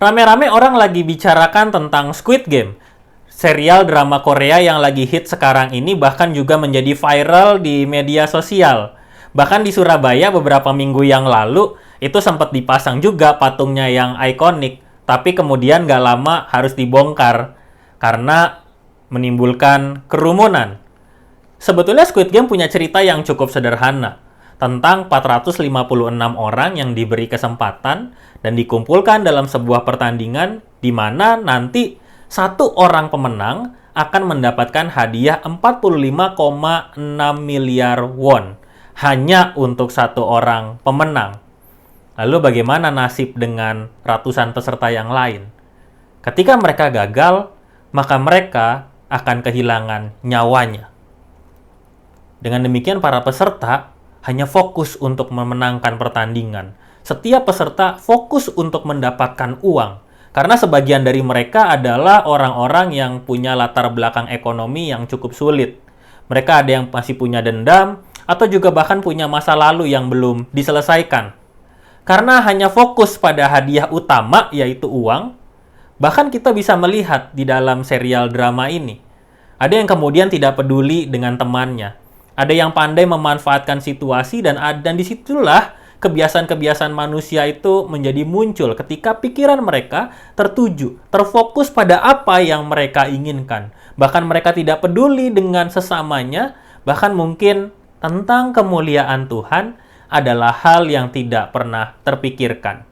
Rame-rame orang lagi bicarakan tentang Squid Game, serial drama Korea yang lagi hit sekarang ini, bahkan juga menjadi viral di media sosial. Bahkan di Surabaya beberapa minggu yang lalu, itu sempat dipasang juga patungnya yang ikonik, tapi kemudian gak lama harus dibongkar karena menimbulkan kerumunan. Sebetulnya Squid Game punya cerita yang cukup sederhana tentang 456 orang yang diberi kesempatan dan dikumpulkan dalam sebuah pertandingan di mana nanti satu orang pemenang akan mendapatkan hadiah 45,6 miliar won hanya untuk satu orang pemenang. Lalu bagaimana nasib dengan ratusan peserta yang lain? Ketika mereka gagal, maka mereka akan kehilangan nyawanya. Dengan demikian para peserta hanya fokus untuk memenangkan pertandingan. Setiap peserta fokus untuk mendapatkan uang. Karena sebagian dari mereka adalah orang-orang yang punya latar belakang ekonomi yang cukup sulit. Mereka ada yang masih punya dendam, atau juga bahkan punya masa lalu yang belum diselesaikan. Karena hanya fokus pada hadiah utama, yaitu uang, bahkan kita bisa melihat di dalam serial drama ini. Ada yang kemudian tidak peduli dengan temannya. Ada yang pandai memanfaatkan situasi dan disitulah kebiasaan-kebiasaan manusia itu menjadi muncul ketika pikiran mereka terfokus pada apa yang mereka inginkan. Bahkan mereka tidak peduli dengan sesamanya, bahkan mungkin tentang kemuliaan Tuhan adalah hal yang tidak pernah terpikirkan.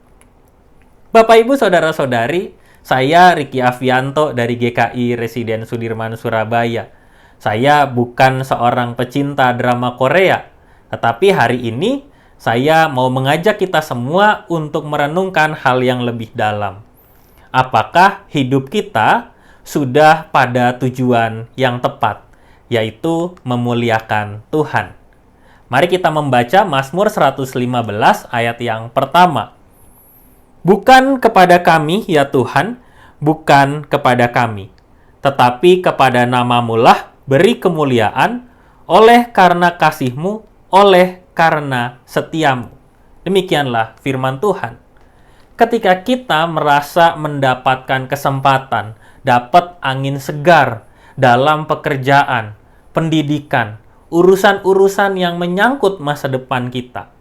Bapak, Ibu, Saudara-saudari, saya Ricky Avianto dari GKI Residen Sudirman, Surabaya. Saya bukan seorang pecinta drama Korea, tetapi hari ini saya mau mengajak kita semua untuk merenungkan hal yang lebih dalam. Apakah hidup kita sudah pada tujuan yang tepat, yaitu memuliakan Tuhan? Mari kita membaca Mazmur 115 ayat yang pertama. Bukan kepada kami, ya Tuhan, bukan kepada kami, tetapi kepada nama-Mu lah beri kemuliaan, oleh karena kasih-Mu, oleh karena setia-Mu. Demikianlah firman Tuhan. Ketika kita merasa mendapatkan kesempatan, dapat angin segar dalam pekerjaan, pendidikan, urusan-urusan yang menyangkut masa depan kita,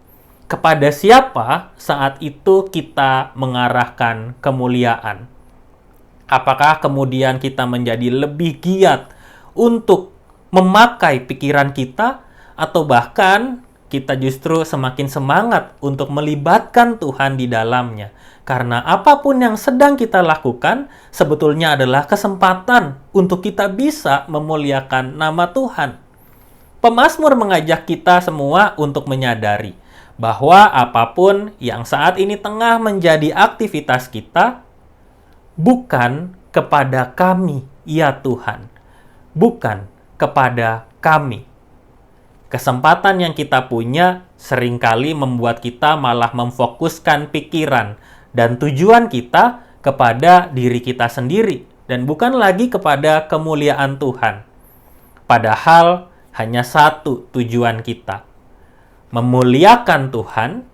kepada siapa saat itu kita mengarahkan kemuliaan? Apakah kemudian kita menjadi lebih giat untuk memakai pikiran kita, atau bahkan kita justru semakin semangat untuk melibatkan Tuhan di dalamnya? Karena apapun yang sedang kita lakukan sebetulnya adalah kesempatan untuk kita bisa memuliakan nama Tuhan. Pemazmur mengajak kita semua untuk menyadari bahwa apapun yang saat ini tengah menjadi aktivitas kita, bukan kepada kami, ya Tuhan. Bukan kepada kami. Kesempatan yang kita punya seringkali membuat kita malah memfokuskan pikiran dan tujuan kita kepada diri kita sendiri dan bukan lagi kepada kemuliaan Tuhan. Padahal hanya satu tujuan kita, memuliakan Tuhan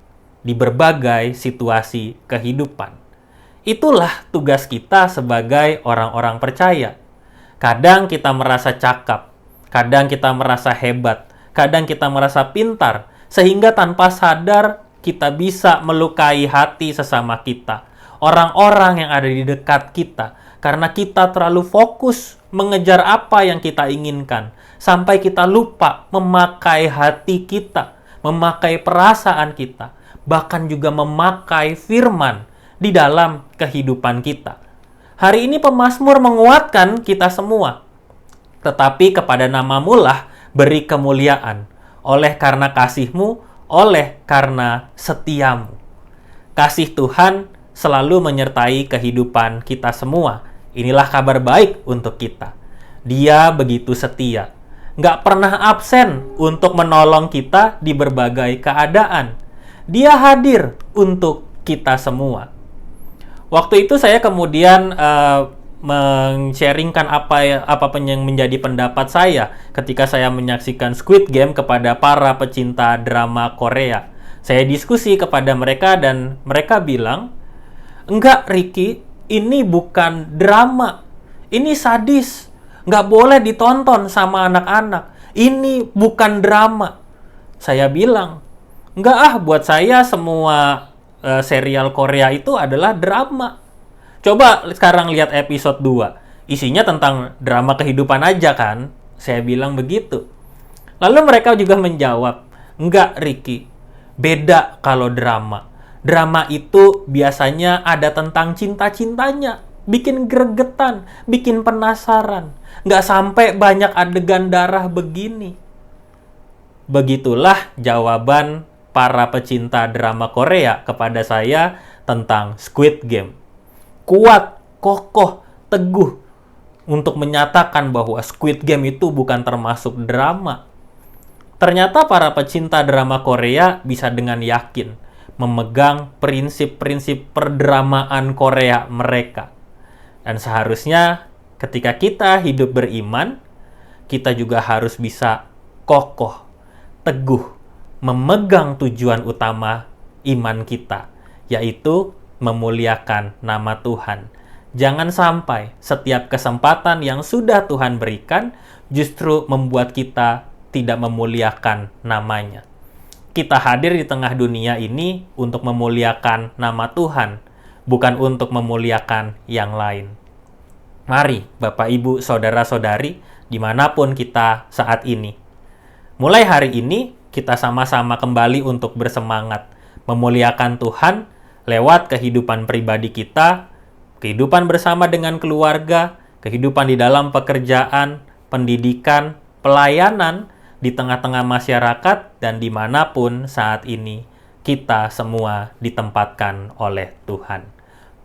di berbagai situasi kehidupan. Itulah tugas kita sebagai orang-orang percaya. Kadang kita merasa cakap, kadang kita merasa hebat, kadang kita merasa pintar, sehingga tanpa sadar kita bisa melukai hati sesama kita, orang-orang yang ada di dekat kita, karena kita terlalu fokus mengejar apa yang kita inginkan, sampai kita lupa memakai hati kita, memakai perasaan kita, bahkan juga memakai firman di dalam kehidupan kita. Hari ini pemazmur menguatkan kita semua. Tetapi kepada nama-Mu lah beri kemuliaan, oleh karena kasih-Mu, oleh karena setia-Mu. Kasih Tuhan selalu menyertai kehidupan kita semua. Inilah kabar baik untuk kita. Dia begitu setia. Nggak pernah absen untuk menolong kita di berbagai keadaan. Dia hadir untuk kita semua. Waktu itu saya kemudian men-sharingkan apa yang menjadi pendapat saya ketika saya menyaksikan Squid Game kepada para pecinta drama Korea. Saya diskusi kepada mereka dan mereka bilang, enggak Ricky, Ini bukan drama. Ini sadis. Nggak boleh ditonton sama anak-anak. Ini bukan drama. Saya bilang, nggak buat saya semua serial Korea itu adalah drama. Coba sekarang lihat episode 2. Isinya tentang drama kehidupan aja kan? Saya bilang begitu. Lalu mereka juga menjawab, enggak Ricky, beda kalau drama. Drama itu biasanya ada tentang cinta-cintanya, bikin gregetan, bikin penasaran. Nggak sampai banyak adegan darah begini. Begitulah jawaban para pecinta drama Korea kepada saya tentang Squid Game. Kuat, kokoh, teguh untuk menyatakan bahwa Squid Game itu bukan termasuk drama. Ternyata para pecinta drama Korea bisa dengan yakin memegang prinsip-prinsip perdramaan Korea mereka. Dan seharusnya ketika kita hidup beriman, kita juga harus bisa kokoh, teguh, memegang tujuan utama iman kita, yaitu memuliakan nama Tuhan. Jangan sampai setiap kesempatan yang sudah Tuhan berikan justru membuat kita tidak memuliakan namanya. Kita hadir di tengah dunia ini untuk memuliakan nama Tuhan, bukan untuk memuliakan yang lain. Mari, Bapak, Ibu, Saudara-saudari, dimanapun kita saat ini. Mulai hari ini, kita sama-sama kembali untuk bersemangat, memuliakan Tuhan lewat kehidupan pribadi kita, kehidupan bersama dengan keluarga, kehidupan di dalam pekerjaan, pendidikan, pelayanan, di tengah-tengah masyarakat, dan dimanapun saat ini kita semua ditempatkan oleh Tuhan.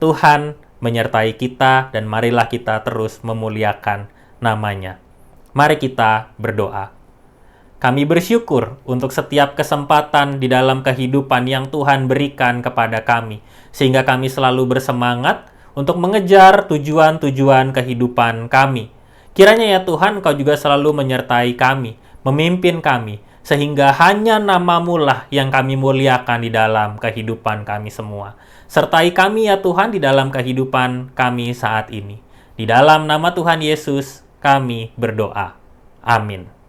Tuhan menyertai kita dan marilah kita terus memuliakan namanya. Mari kita berdoa. Kami bersyukur untuk setiap kesempatan di dalam kehidupan yang Tuhan berikan kepada kami, sehingga kami selalu bersemangat untuk mengejar tujuan-tujuan kehidupan kami. Kiranya ya Tuhan, Kau juga selalu menyertai kami, memimpin kami, sehingga hanya nama-Mu lah yang kami muliakan di dalam kehidupan kami semua. Sertai kami ya Tuhan di dalam kehidupan kami saat ini. Di dalam nama Tuhan Yesus, kami berdoa. Amin.